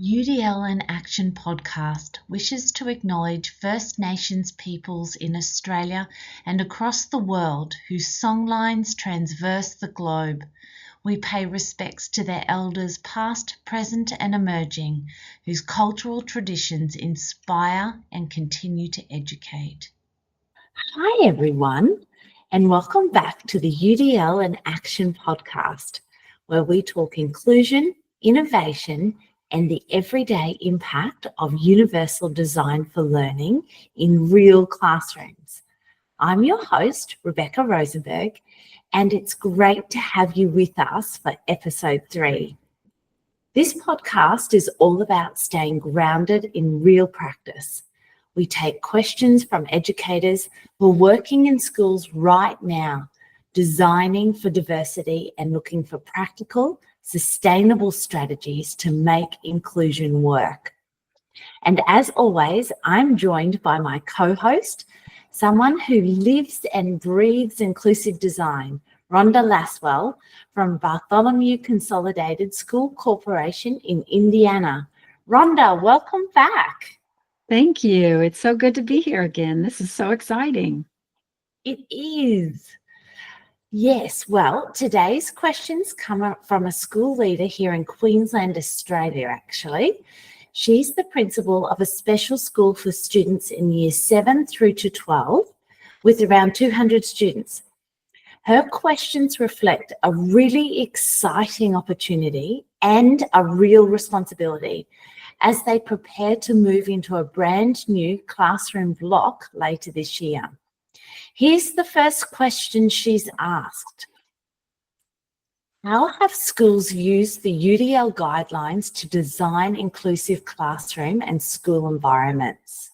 UDL in Action podcast wishes to acknowledge First Nations peoples in Australia and across the world whose songlines transverse the globe. We pay respects to their elders past, present and emerging, whose cultural traditions inspire and continue to educate. Hi everyone, and welcome back to the UDL in Action podcast, where we talk inclusion, innovation, and the everyday impact of universal design for learning in real classrooms. I'm your host, Rebecca Rosenberg, and it's great to have you with us for episode 3. This podcast is all about staying grounded in real practice. We take questions from educators who are working in schools right now, designing for diversity and looking for practical, sustainable strategies to make inclusion work. And as always, I'm joined by my co-host, someone who lives and breathes inclusive design, Rhonda Laswell from Bartholomew Consolidated School Corporation in Indiana. Rhonda, welcome back. Thank you. It's so good to be here again. This is so exciting. It is. Yes, well, today's questions come from a school leader here in Queensland, Australia, actually. She's the principal of a special school for students in years 7 through to 12 with around 200 students. Her questions reflect a really exciting opportunity and a real responsibility as they prepare to move into a brand new classroom block later this year. Here's the first question she's asked. How have schools used the UDL guidelines to design inclusive classroom and school environments?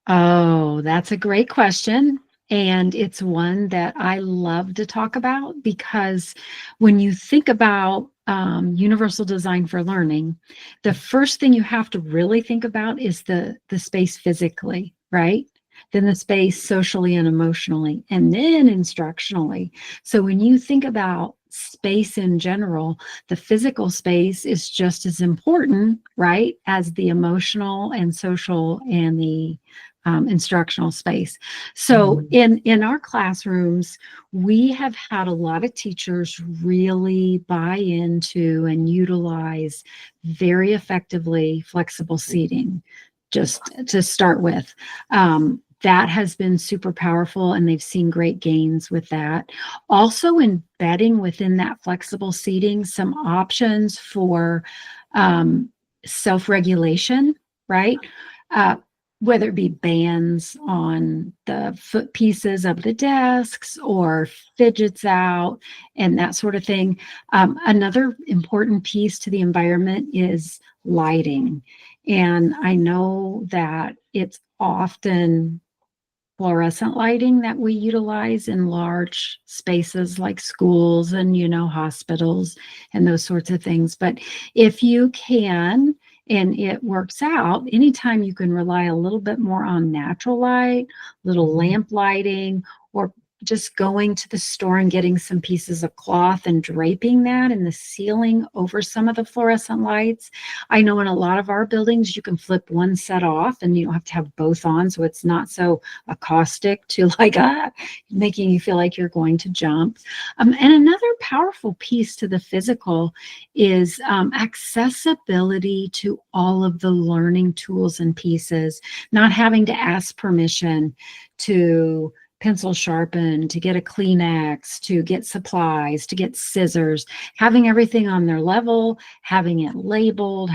Oh, that's a great question. And it's one that I love to talk about because when you think about universal design for learning, the first thing you have to really think about is the space physically, right? Then the space socially and emotionally, and then instructionally. So when you think about space in general, the physical space is just as important, right, as the emotional and social and the instructional space. So in our classrooms, we have had a lot of teachers really buy into and utilize very effectively flexible seating, just to start with. That has been super powerful, and they've seen great gains with that. Also embedding within that flexible seating some options for self-regulation, right? Whether it be bands on the foot pieces of the desks or fidgets out and that sort of thing. Another important piece to the environment is lighting. And I know that it's often fluorescent lighting that we utilize in large spaces like schools and, hospitals and those sorts of things. But if you can, and it works out, anytime you can rely a little bit more on natural light, little lamp lighting, or just going to the store and getting some pieces of cloth and draping that in the ceiling over some of the fluorescent lights. I know in a lot of our buildings, you can flip one set off and you don't have to have both on, so it's not so acoustic to making you feel like you're going to jump. And another powerful piece to the physical is accessibility to all of the learning tools and pieces, not having to ask permission to pencil sharpen, to get a Kleenex, to get supplies, to get scissors, having everything on their level, having it labeled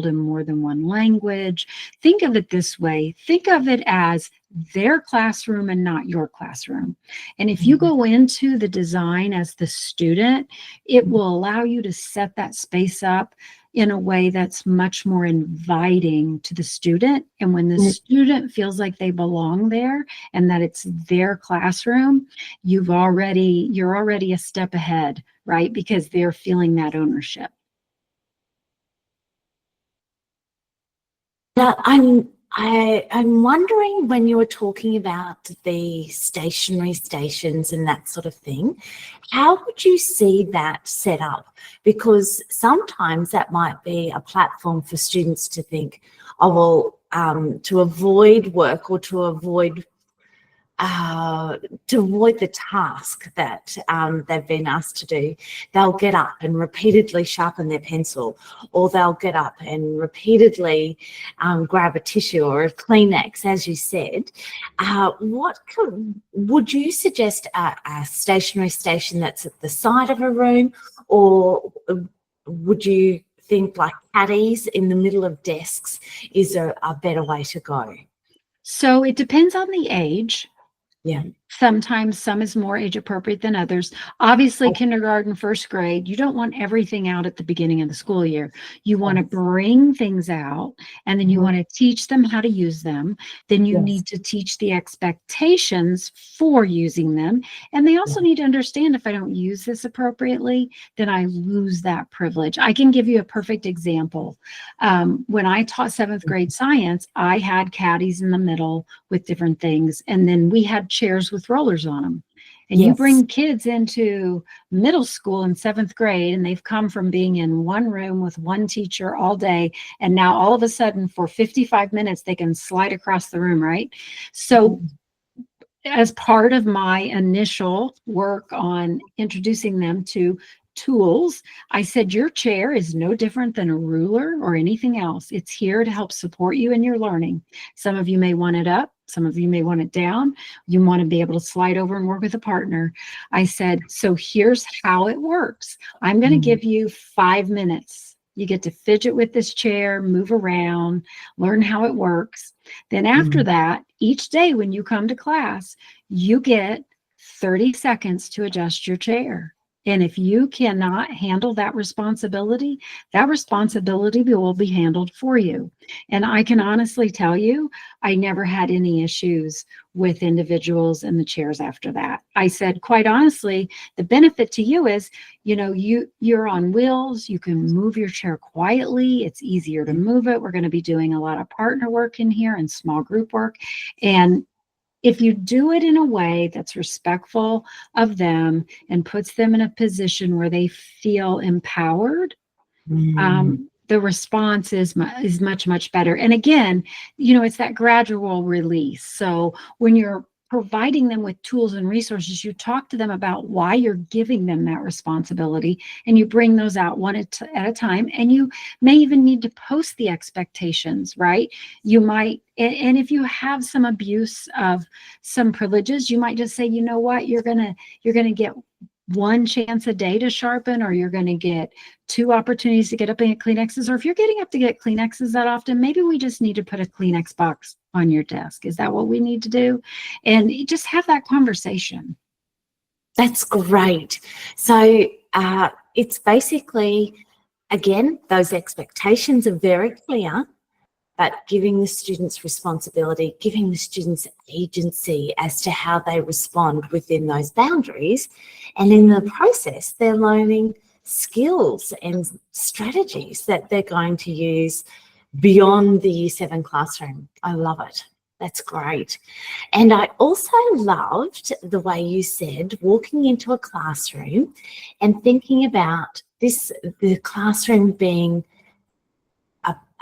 in more than one language. Think of it this way. Think of it as their classroom and not your classroom. And if you go into the design as the student, it will allow you to set that space up in a way that's much more inviting to the student. And when the student feels like they belong there and that it's their classroom, you're already a step ahead, right? Because they're feeling that ownership. Now, I'm wondering, when you were talking about the stationary stations and that sort of thing, how would you see that set up? Because sometimes that might be a platform for students to think, oh, well, to avoid work or to avoid the task that they've been asked to do, they'll get up and repeatedly sharpen their pencil, or they'll get up and repeatedly grab a tissue or a Kleenex, as you said. Would you suggest a stationary station that's at the side of a room, or would you think like caddies in the middle of desks is a better way to go? So it depends on the age. Yeah. Sometimes some is more age appropriate than others. Obviously, kindergarten, first grade, you don't want everything out at the beginning of the school year. You want to bring things out, and then you want to teach them how to use them. Then you need to teach the expectations for using them. And they also need to understand, if I don't use this appropriately, then I lose that privilege. I can give you a perfect example. When I taught 7th grade science, I had caddies in the middle with different things. And then we had chairs with rollers on them. And you bring kids into middle school in 7th grade, and they've come from being in one room with one teacher all day. And now all of a sudden for 55 minutes, they can slide across the room, right? So as part of my initial work on introducing them to tools, I said, your chair is no different than a ruler or anything else. It's here to help support you in your learning. Some of you may want it up. Some of you may want it down. You want to be able to slide over and work with a partner. I said, so here's how it works. I'm going to give you 5 minutes. You get to fidget with this chair, move around, learn how it works. Then after that, each day when you come to class, you get 30 seconds to adjust your chair. And if you cannot handle that responsibility will be handled for you. And I can honestly tell you, I never had any issues with individuals in the chairs after that. I said, quite honestly, the benefit to you is, you're on wheels, you can move your chair quietly, it's easier to move it. We're going to be doing a lot of partner work in here and small group work. And if you do it in a way that's respectful of them and puts them in a position where they feel empowered, the response is much, much better. And again, it's that gradual release. So when you're providing them with tools and resources, you talk to them about why you're giving them that responsibility, and you bring those out one at a time. And you may even need to post the expectations, right? You might, and if you have some abuse of some privileges, you might just say, you know what, you're gonna get one chance a day to sharpen, or you're going to get 2 opportunities to get up and get Kleenexes. Or if you're getting up to get Kleenexes that often, maybe we just need to put a Kleenex box on your desk. Is that what we need to do? And just have that conversation. That's great. So it's basically, again, those expectations are very clear, but giving the students responsibility, giving the students agency as to how they respond within those boundaries. And in the process, they're learning skills and strategies that they're going to use beyond the Year 7 classroom. I love it. That's great. And I also loved the way you said walking into a classroom and thinking about the classroom being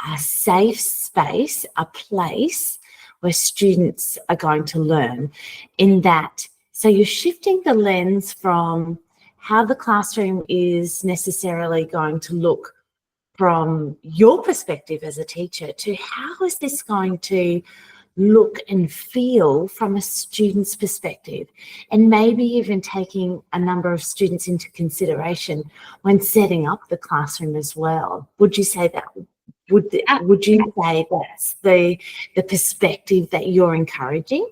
a safe space, a place where students are going to learn, in that. So you're shifting the lens from how the classroom is necessarily going to look from your perspective as a teacher to how is this going to look and feel from a student's perspective, and maybe even taking a number of students into consideration when setting up the classroom as well. Would you say that? Would you say that's the perspective that you're encouraging?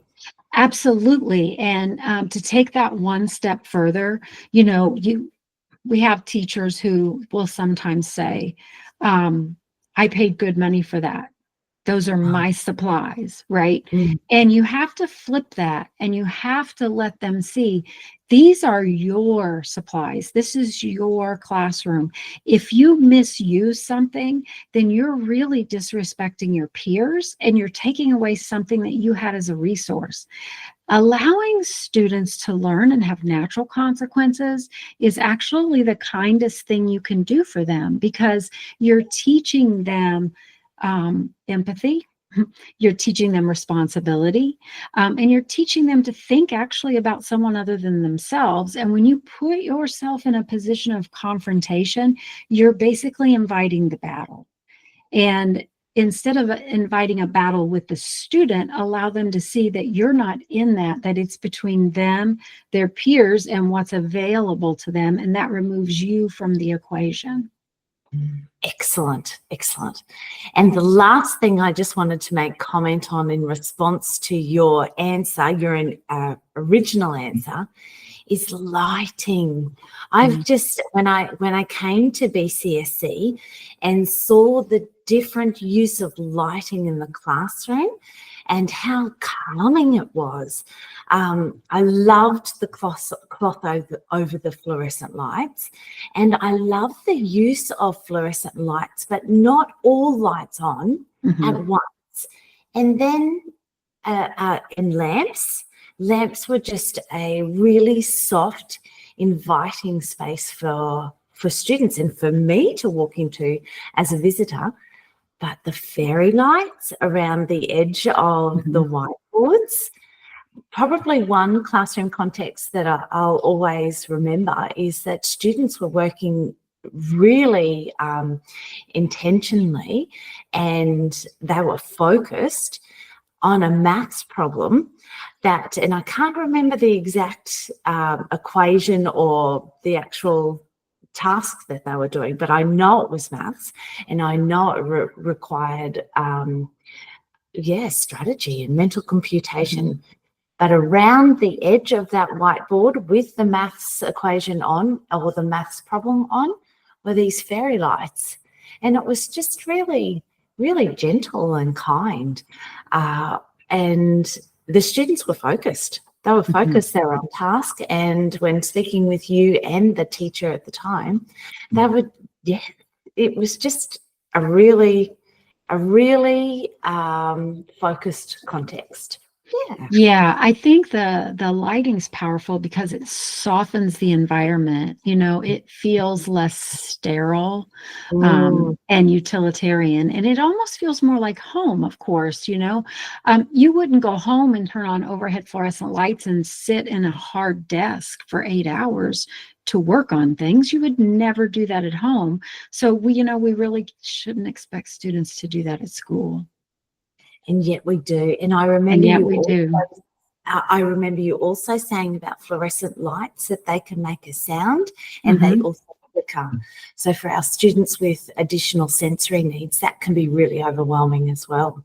Absolutely. And to take that one step further, we have teachers who will sometimes say, I paid good money for that. Those are my supplies, right? Mm. And you have to flip that and you have to let them see these are your supplies. This is your classroom. If you misuse something, then you're really disrespecting your peers and you're taking away something that you had as a resource. Allowing students to learn and have natural consequences is actually the kindest thing you can do for them, because you're teaching them empathy, you're teaching them responsibility, and you're teaching them to think actually about someone other than themselves. And when you put yourself in a position of confrontation, you're basically inviting the battle. And instead of inviting a battle with the student, allow them to see that you're not in that it's between them, their peers, and what's available to them. And that removes you from the equation. Excellent, excellent. And the last thing I just wanted to make comment on in response to your answer, your original answer, is lighting. I've just, when I came to BCSC and saw the different use of lighting in the classroom and how calming it was, I loved the cloth over the fluorescent lights, and I love the use of fluorescent lights, but not all lights on at once. And then in lamps were just a really soft, inviting space for students and for me to walk into as a visitor. But the fairy lights around the edge of the whiteboards, probably one classroom context that I'll always remember is that students were working really intentionally, and they were focused on a maths problem that, and I can't remember the exact equation or the actual task that they were doing, but I know it was maths, and I know it required strategy and mental computation. But around the edge of that whiteboard with the maths equation on, or the maths problem on, were these fairy lights. And it was just really, really gentle and kind. And the students were focused. They were focused, they were on task. And when speaking with you and the teacher at the time, they would, it was just a really focused context. Yeah, I think the lighting's powerful because it softens the environment. You know, it feels less sterile and utilitarian, and it almost feels more like home, of course. You know, you wouldn't go home and turn on overhead fluorescent lights and sit in a hard desk for 8 hours to work on things. You would never do that at home. So we really shouldn't expect students to do that at school. And yet we do. And I remember I remember you also saying about fluorescent lights, that they can make a sound and they also flicker. So for our students with additional sensory needs, that can be really overwhelming as well.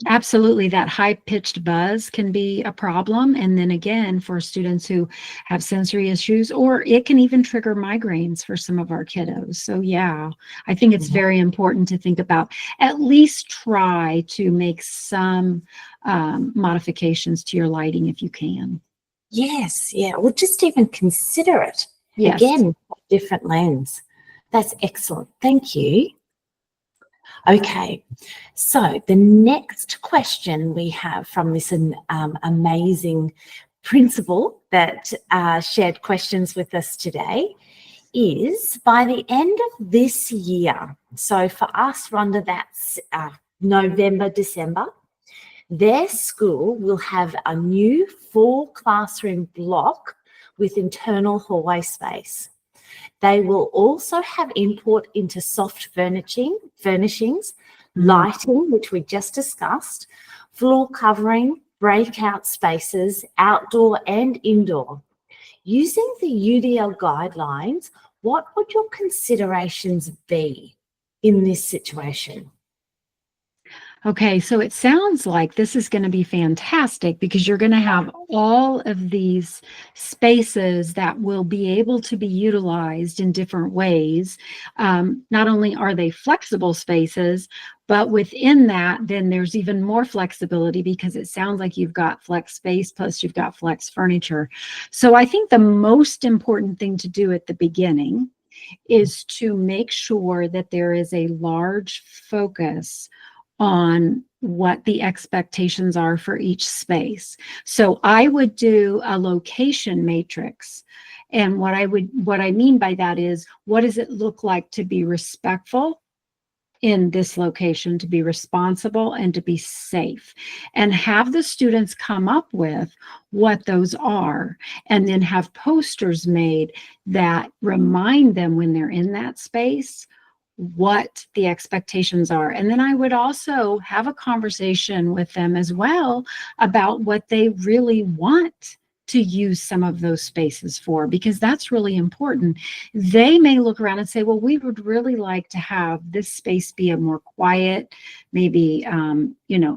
Absolutely. That high-pitched buzz can be a problem. And then again, for students who have sensory issues, or it can even trigger migraines for some of our kiddos. So yeah, I think it's very important to think about, at least try to make some modifications to your lighting if you can. Yes, yeah. Or just even consider it. Yes. Again, different lens. That's excellent. Thank you. Okay, so the next question we have from this amazing principal that shared questions with us today is, by the end of this year, so for us, Rhonda, that's November, December, their school will have a new 4-classroom block with internal hallway space. They will also have input into soft furnishings, lighting, which we just discussed, floor covering, breakout spaces, outdoor and indoor. Using the UDL guidelines, what would your considerations be in this situation? Okay, so it sounds like this is going to be fantastic because you're going to have all of these spaces that will be able to be utilized in different ways. Not only are they flexible spaces, but within that, then there's even more flexibility because it sounds like you've got flex space plus you've got flex furniture. So I think the most important thing to do at the beginning is to make sure that there is a large focus on what the expectations are for each space. So I would do a location matrix. And what I mean by that is, what does it look like to be respectful in this location, to be responsible and to be safe, and have the students come up with what those are, and then have posters made that remind them when they're in that space what the expectations are. And then I would also have a conversation with them as well about what they really want to use some of those spaces for, because that's really important. They may look around and say, well, we would really like to have this space be a more quiet, maybe,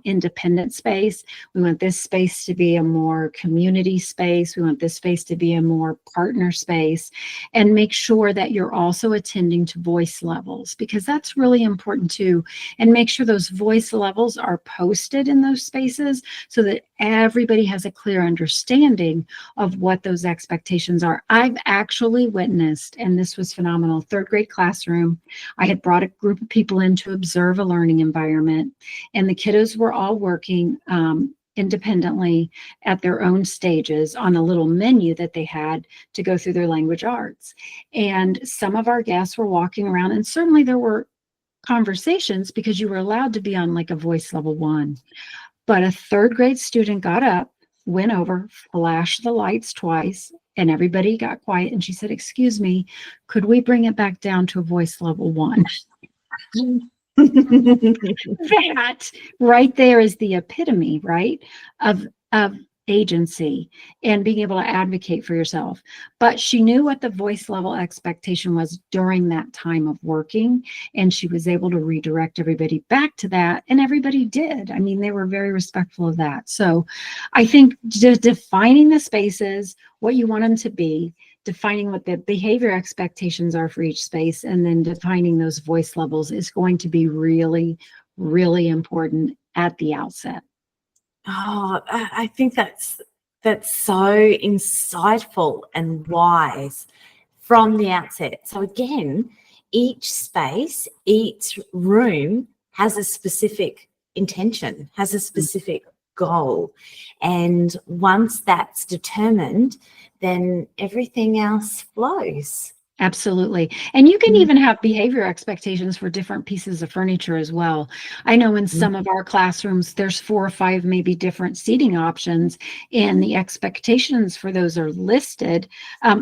independent space. We want this space to be a more community space. We want this space to be a more partner space, and make sure that you're also attending to voice levels, because that's really important too. And make sure those voice levels are posted in those spaces so that everybody has a clear understanding of what those expectations are. I've actually witnessed, and this was phenomenal, third grade classroom. I had brought a group of people in to observe a learning environment, and the kiddos were all working independently at their own stages on a little menu that they had to go through their language arts. And some of our guests were walking around, and certainly there were conversations because you were allowed to be on like a voice level 1. But a third grade student got up, went over, flashed the lights twice, and everybody got quiet. And she said, "Excuse me, could we bring it back down to a voice level 1?" That right there is the epitome, right, of agency and being able to advocate for yourself. But she knew what the voice level expectation was during that time of working, and she was able to redirect everybody back to that, and everybody did. I mean, they were very respectful of that. So I think defining the spaces, what you want them to be, defining what the behavior expectations are for each space, and then defining those voice levels is going to be really, really important at the outset. Oh, I think that's so insightful and wise from the outset. So again, each space, each room has a specific intention, has a specific goal. And once that's determined, then everything else flows. Absolutely. And you can even have behavior expectations for different pieces of furniture as well. I know in some of our classrooms, there's 4 or 5 maybe different seating options, and the expectations for those are listed.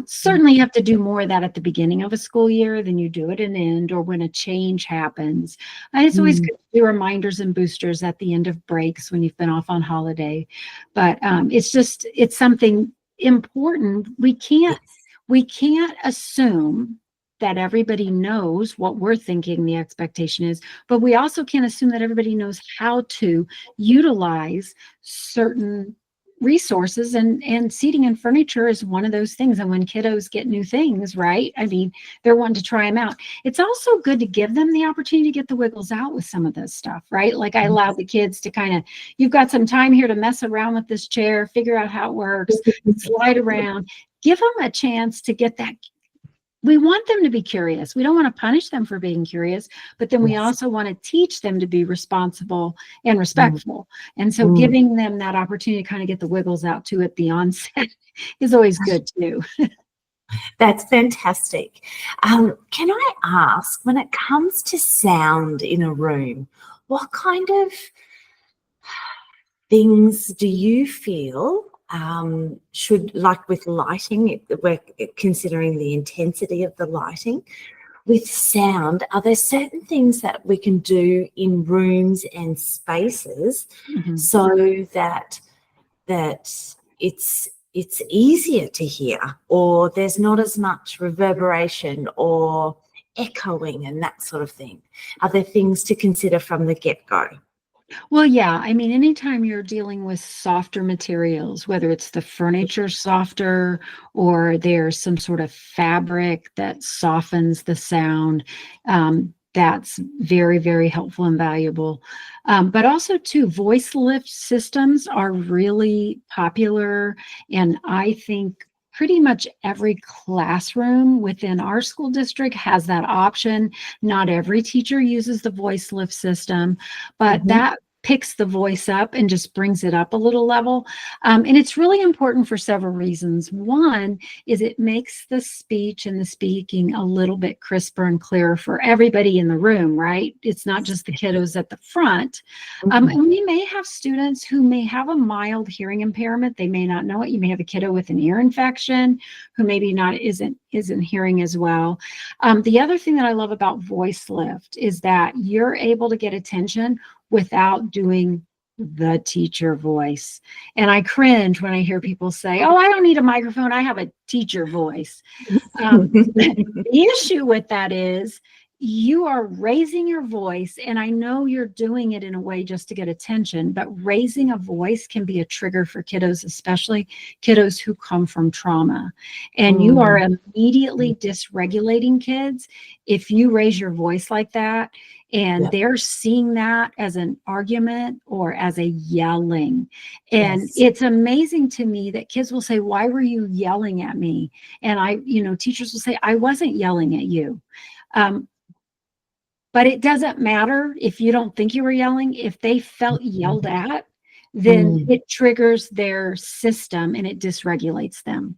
Certainly you have to do more of that at the beginning of a school year than you do at an end or when a change happens. And it's always good to do reminders and boosters at the end of breaks when you've been off on holiday. But it's something important. We can't assume that everybody knows what we're thinking the expectation is, but we also can't assume that everybody knows how to utilize certain resources, and seating and furniture is one of those things. And when kiddos get new things, right, I mean, they're wanting to try them out. It's also good to give them the opportunity to get the wiggles out with some of this stuff, right? Like I allow the kids to kind of, you've got some time here to mess around with this chair, figure out how it works, slide around, give them a chance to get that. We want them to be curious. We don't want to punish them for being curious, but then we also want to teach them to be responsible and respectful. And so giving them that opportunity to kind of get the wiggles out too at the onset is always good too. That's fantastic. Can I ask, when it comes to sound in a room, what kind of things do you feel should, like with lighting, we're considering the intensity of the lighting. With sound, are there certain things that we can do in rooms and spaces so that it's easier to hear, or there's not as much reverberation or echoing and that sort of thing? Are there things to consider from the get-go? Well, yeah, I mean, anytime you're dealing with softer materials, whether it's the furniture softer or there's some sort of fabric that softens the sound, that's very, very helpful and valuable. But also, too, voice lift systems are really popular, and I think pretty much every classroom within our school district has that option. Not every teacher uses the voice lift system, but Mhm. that picks the voice up and just brings it up a little level. And it's really important for several reasons. One is it makes the speech and the speaking a little bit crisper and clearer for everybody in the room, right? It's not just the kiddos at the front. Mhm. And we may have students who may have a mild hearing impairment. They may not know it. You may have a kiddo with an ear infection who maybe not isn't hearing as well. The other thing that I love about voice lift is that you're able to get attention without doing the teacher voice. And I cringe when I hear people say, "Oh, I don't need a microphone. I have a teacher voice." The issue with that is you are raising your voice, and I know you're doing it in a way just to get attention, but raising a voice can be a trigger for kiddos, especially kiddos who come from trauma. And you are Mm. immediately dysregulating kids if you raise your voice like that, and Yeah. they're seeing that as an argument or as a yelling. And Yes. it's amazing to me that kids will say, "Why were you yelling at me?" And teachers will say, "I wasn't yelling at you." Um, but it doesn't matter if you don't think you were yelling. If they felt yelled at, then Mm. it triggers their system and it dysregulates them.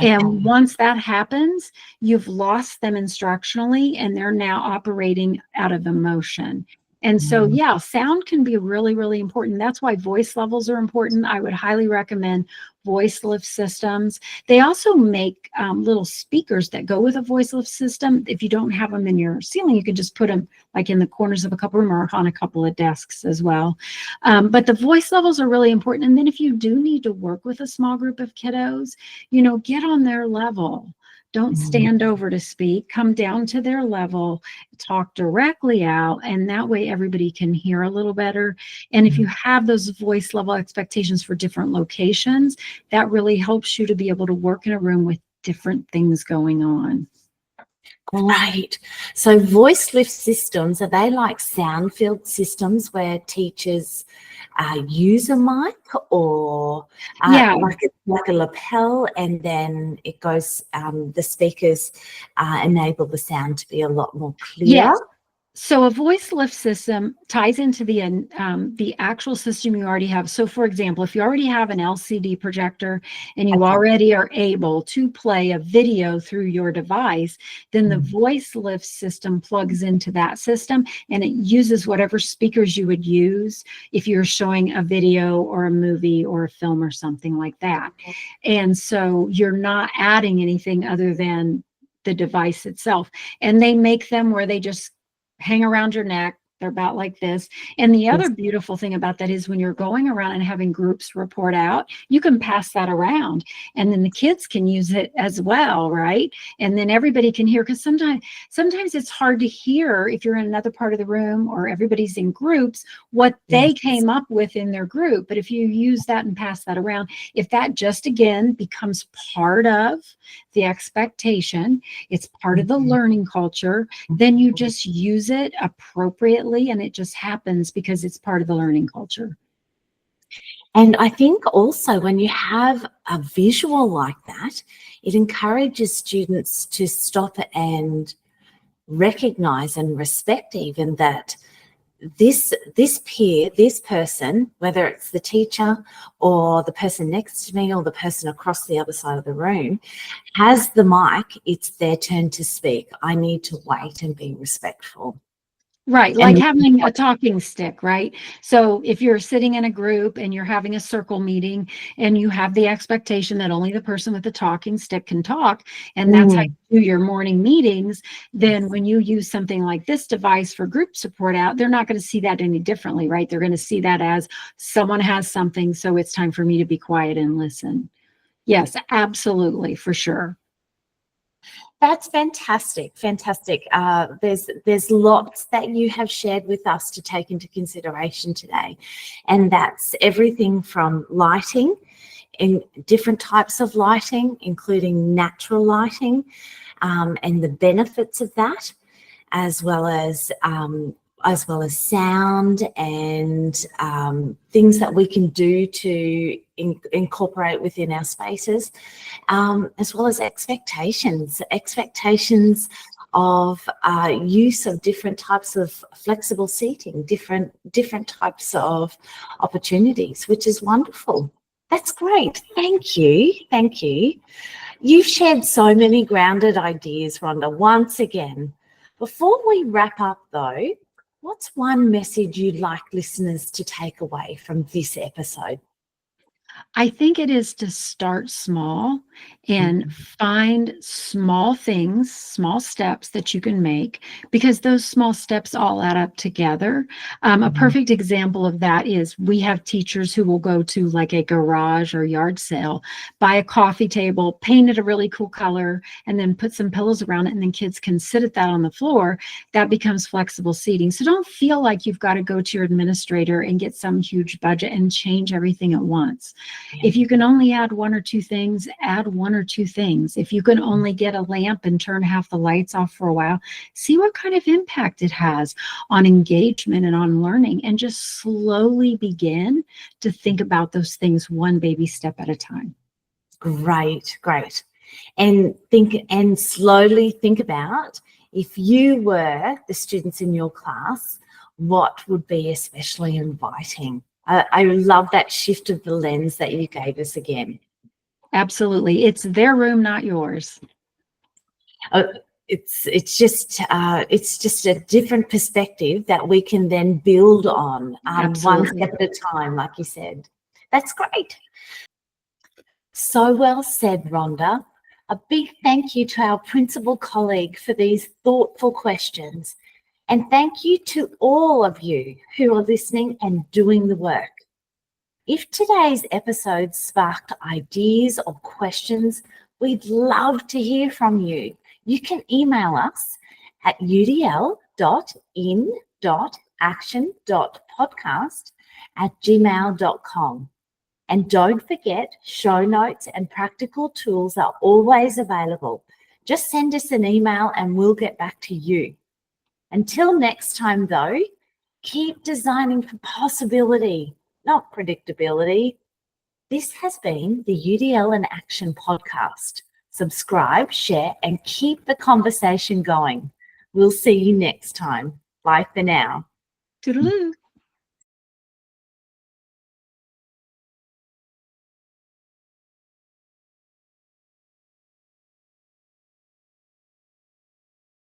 And Okay. once that happens, you've lost them instructionally and they're now operating out of emotion. And so, Mm. yeah, sound can be really, really important. That's why voice levels are important. I would highly recommend voice lift systems. They also make little speakers that go with a voice lift system. If you don't have them in your ceiling, you can just put them like in the corners of a couple room or on a couple of desks as well. But the voice levels are really important. And then if you do need to work with a small group of kiddos, get on their level. Don't Mm. stand over to speak. Come down to their level, talk directly out, and that way everybody can hear a little better. And if you have those voice level expectations for different locations, that really helps you to be able to work in a room with different things going on. Great. So voice lift systems, are they like sound field systems where teachers use a mic, or Yeah, like a lapel, and then it goes, the speakers enable the sound to be a lot more clear? yes. So a voice lift system ties into the actual system you already have. So for example, if you already have an LCD projector and you Okay. already are able to play a video through your device, then the Mm. voice lift system plugs into that system and it uses whatever speakers you would use if you're showing a video or a movie or a film or something like that. And so you're not adding anything other than the device itself. And they make them where they just hang around your neck. They're about like this. And the other Yes. beautiful thing about that is when you're going around and having groups report out, you can pass that around and then the kids can use it as well, right? And then everybody can hear, because sometimes it's hard to hear if you're in another part of the room or everybody's in groups what they Yes. came up with in their group. But if you use that and pass that around, if that just again becomes part of the expectation, it's part of the Mhm. learning culture, then you just use it appropriately and it just happens because it's part of the learning culture. And I think also when you have a visual like that, it encourages students to stop and recognize and respect even that this peer, this person, whether it's the teacher or the person next to me or the person across the other side of the room, has the mic. It's their turn to speak. I need to wait and be respectful. Right, like And having a talking stick, right? So if you're sitting in a group and you're having a circle meeting and you have the expectation that only the person with the talking stick can talk, and that's how mm, you do your morning meetings, then when you use something like this device for group support out, they're not going to see that any differently, right? They're going to see that as someone has something, so it's time for me to be quiet and listen. Yes, absolutely, for sure. That's fantastic, fantastic. There's lots that you have shared with us to take into consideration today, and that's everything from lighting, in different types of lighting, including natural lighting, and the benefits of that, as well as sound and things that we can do to incorporate within our spaces, as well as expectations of use of different types of flexible seating, different types of opportunities, which is wonderful. That's great. Thank you. Thank you. You've shared so many grounded ideas, Rhonda, once again. Before we wrap up, though, what's one message you'd like listeners to take away from this episode? I think it is to start small and find small things, small steps that you can make, because those small steps all add up together. A perfect example of that is we have teachers who will go to like a garage or yard sale, buy a coffee table, paint it a really cool color, and then put some pillows around it, and then kids can sit at that on the floor. That becomes flexible seating. So don't feel like you've got to go to your administrator and get some huge budget and change everything at once. If you can only add one or two things, add one or two things. If you can only get a lamp and turn half the lights off for a while, see what kind of impact it has on engagement and on learning, and just slowly begin to think about those things one baby step at a time. Great. And slowly think about, if you were the students in your class, what would be especially inviting? I love that shift of the lens that you gave us again. Absolutely. It's their room, not yours. It's just a different perspective that we can then build on, one step at a time, like you said. That's great. So well said, Rhonda. A big thank you to our principal colleague for these thoughtful questions. And thank you to all of you who are listening and doing the work. If today's episode sparked ideas or questions, we'd love to hear from you. You can email us at udl.in.action.podcast@gmail.com. And don't forget, show notes and practical tools are always available. Just send us an email and we'll get back to you. Until next time, though, keep designing for possibility, not predictability. This has been the UDL in Action podcast. Subscribe, share, and keep the conversation going. We'll see you next time. Bye for now. Toodaloo.